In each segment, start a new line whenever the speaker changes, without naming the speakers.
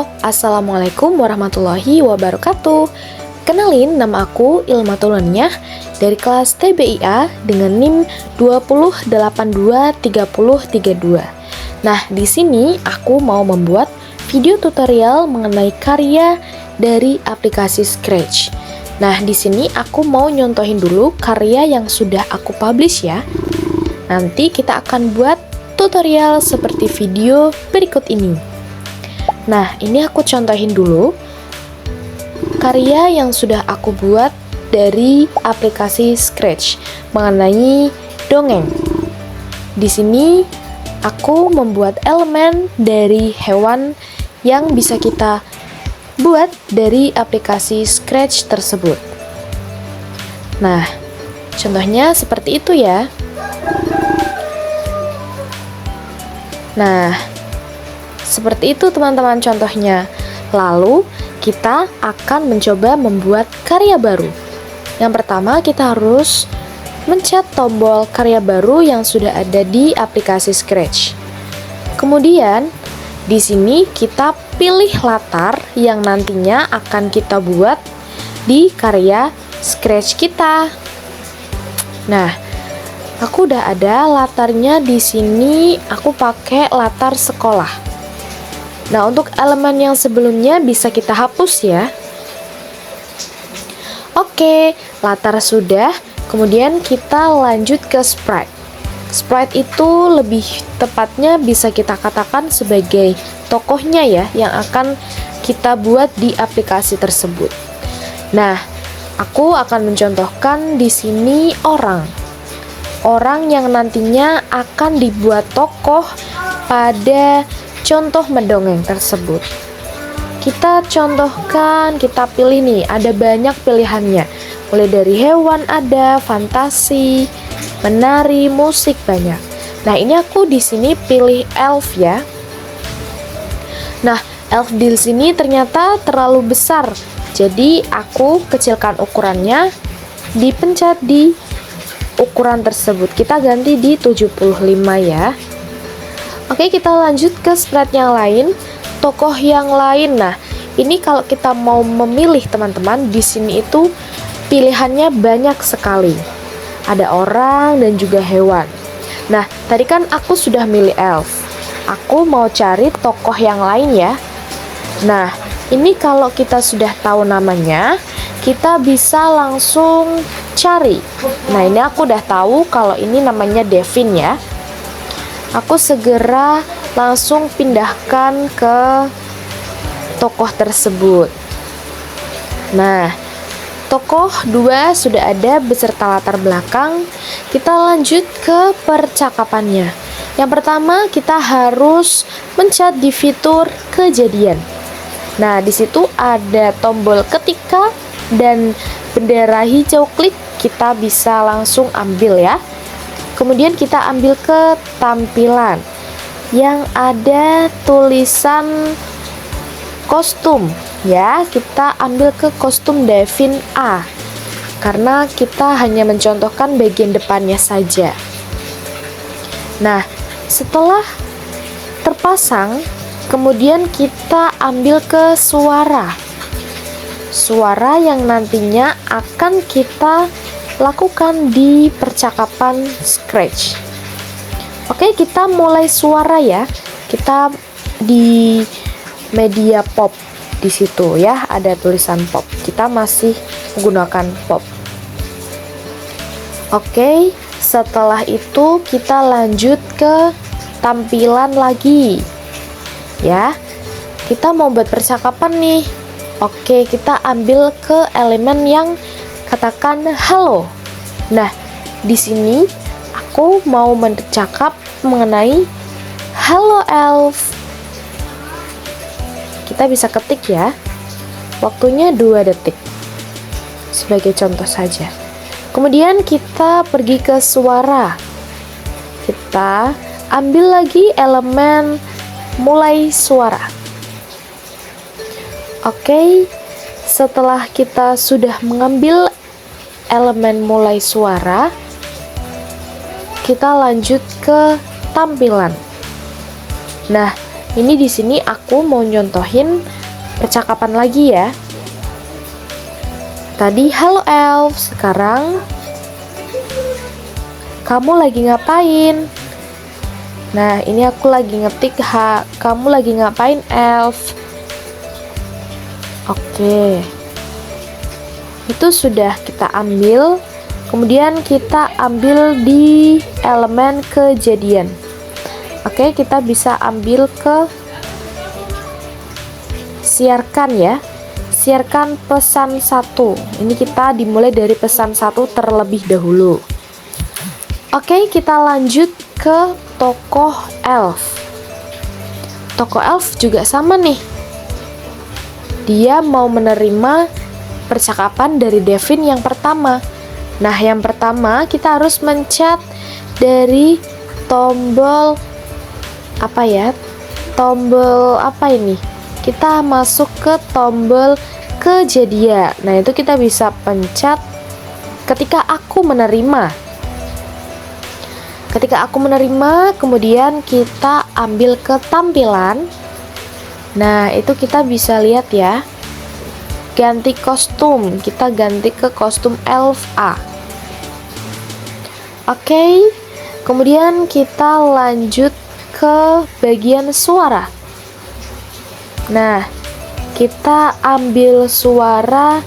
Halo, Assalamualaikum warahmatullahi wabarakatuh. Kenalin, nama aku Ilmatul Laniah dari kelas TBIA dengan NIM 20823032. Nah, di sini aku mau membuat video tutorial mengenai karya dari aplikasi Scratch. Nah, di sini aku mau nyontohin dulu karya yang sudah aku publish ya. Nanti kita akan buat tutorial seperti video berikut ini. Nah, ini aku contohin dulu karya yang sudah aku buat dari aplikasi Scratch mengenai dongeng. Di sini aku membuat elemen dari hewan yang bisa kita buat dari aplikasi Scratch tersebut. Nah, contohnya seperti itu ya. Nah, seperti itu teman-teman contohnya. Lalu kita akan mencoba membuat karya baru. Yang pertama kita harus mencet tombol karya baru yang sudah ada di aplikasi Scratch. Kemudian di sini kita pilih latar yang nantinya akan kita buat di karya Scratch kita. Nah, aku udah ada latarnya di sini. Aku pakai latar sekolah. Nah, untuk elemen yang sebelumnya bisa kita hapus ya. Oke, latar sudah. Kemudian kita lanjut ke sprite. Sprite itu lebih tepatnya bisa kita katakan sebagai tokohnya ya, yang akan kita buat di aplikasi tersebut. Nah, aku akan mencontohkan di sini orang. Orang yang nantinya akan dibuat tokoh pada contoh mendongeng tersebut. Kita contohkan, kita pilih nih, ada banyak pilihannya. Mulai dari hewan ada, fantasi, menari, musik banyak. Nah, ini aku di sini pilih elf ya. Nah, elf di sini ternyata terlalu besar. Jadi aku kecilkan ukurannya, dipencet di ukuran tersebut. Kita ganti di 75 ya. Oke, kita lanjut ke sprite yang lain, tokoh yang lain. Nah, ini kalau kita mau memilih teman-teman, di sini itu pilihannya banyak sekali. Ada orang dan juga hewan. Nah, tadi kan aku sudah milih elf. Aku mau cari tokoh yang lain ya. Nah, ini kalau kita sudah tahu namanya, kita bisa langsung cari. Nah, ini aku udah tahu kalau ini namanya Devin ya. Aku segera langsung pindahkan ke tokoh tersebut. Nah, tokoh 2 sudah ada beserta latar belakang. Kita lanjut ke percakapannya. Yang pertama, kita harus mencet di fitur kejadian. Nah, di situ ada tombol ketika dan bendera hijau klik, kita bisa langsung ambil ya. Kemudian kita ambil ke tampilan yang ada tulisan kostum ya. Kita ambil ke kostum Devin A karena kita hanya mencontohkan bagian depannya saja. Nah, setelah terpasang, kemudian kita ambil ke suara. Suara yang nantinya akan kita lakukan di percakapan Scratch. Oke, kita mulai suara ya. Kita di media pop di situ ya, ada tulisan pop. Kita masih menggunakan pop. Oke, setelah itu kita lanjut ke tampilan lagi. Ya. Kita mau buat percakapan nih. Oke, kita ambil ke elemen yang katakan halo. Nah, di sini aku mau bercakap mengenai halo elf. Kita bisa ketik ya. Waktunya 2 detik. Sebagai contoh saja. Kemudian kita pergi ke suara. Kita ambil lagi elemen mulai suara. Oke, setelah kita sudah mengambil elemen mulai suara, kita lanjut ke tampilan. Nah, ini di sini aku mau nyontohin percakapan lagi ya. Tadi halo elf, sekarang kamu lagi ngapain? Nah, ini aku lagi ngetik kamu lagi ngapain elf? Oke. Itu sudah kita ambil. Kemudian kita ambil di elemen kejadian. Oke, kita bisa ambil ke siarkan ya. Siarkan pesan 1. Ini kita dimulai dari pesan 1 terlebih dahulu. Oke, kita lanjut ke tokoh elf. Tokoh elf juga sama nih. Dia mau menerima percakapan dari Devin yang pertama. Nah, yang pertama kita harus mencet dari tombol apa ya? Tombol apa ini? Kita masuk ke tombol kejadian. Nah, itu kita bisa pencet ketika aku menerima. Ketika aku menerima, kemudian kita ambil ke tampilan. Nah, itu kita bisa lihat ya. Ganti kostum, kita ganti ke kostum elf A. Oke, kemudian kita lanjut ke bagian suara. Nah, kita ambil suara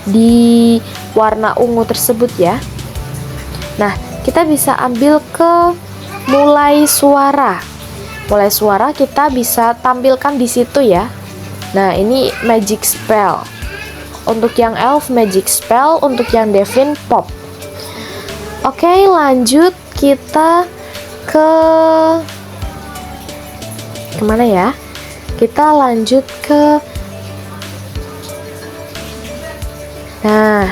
di warna ungu tersebut ya. Nah, kita bisa ambil ke mulai suara. Mulai suara kita bisa tampilkan di situ ya. Nah, ini magic spell. Untuk yang elf magic spell, untuk yang Devin pop. Oke, lanjut kita ke kemana ya? Kita lanjut ke nah,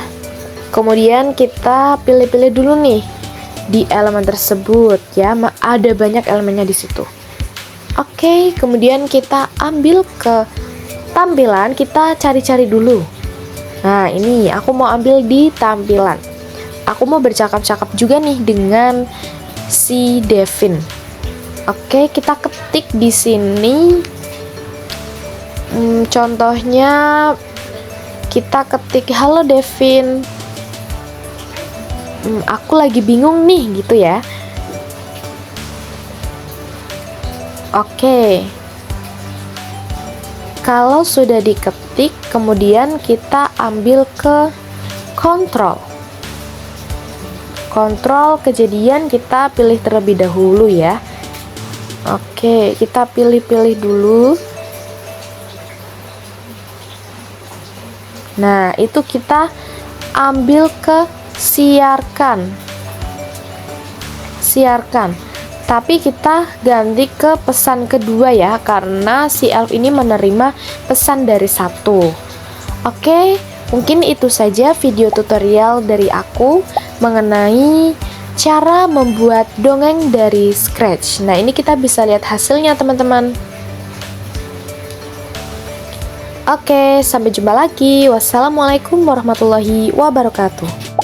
kemudian kita pilih-pilih dulu nih di elemen tersebut ya. Ada banyak elemennya di situ. Oke, kemudian kita ambil ke tampilan, kita cari-cari dulu. Nah, ini aku mau ambil di tampilan. Aku mau bercakap-cakap juga nih dengan si Devin. Oke, kita ketik di sini. Contohnya kita ketik halo Devin. Aku lagi bingung nih gitu ya. Oke. Kalau sudah diketik, kemudian kita ambil ke kontrol. Kontrol kejadian kita pilih terlebih dahulu ya. Oke, kita pilih-pilih dulu. Nah, itu kita ambil ke siarkan. Siarkan. Tapi kita ganti ke pesan kedua ya, karena si elf ini menerima pesan dari 1. Oke, mungkin itu saja video tutorial dari aku mengenai cara membuat dongeng dari scratch. Nah, ini kita bisa lihat hasilnya teman-teman. Oke, sampai jumpa lagi. Wassalamualaikum warahmatullahi wabarakatuh.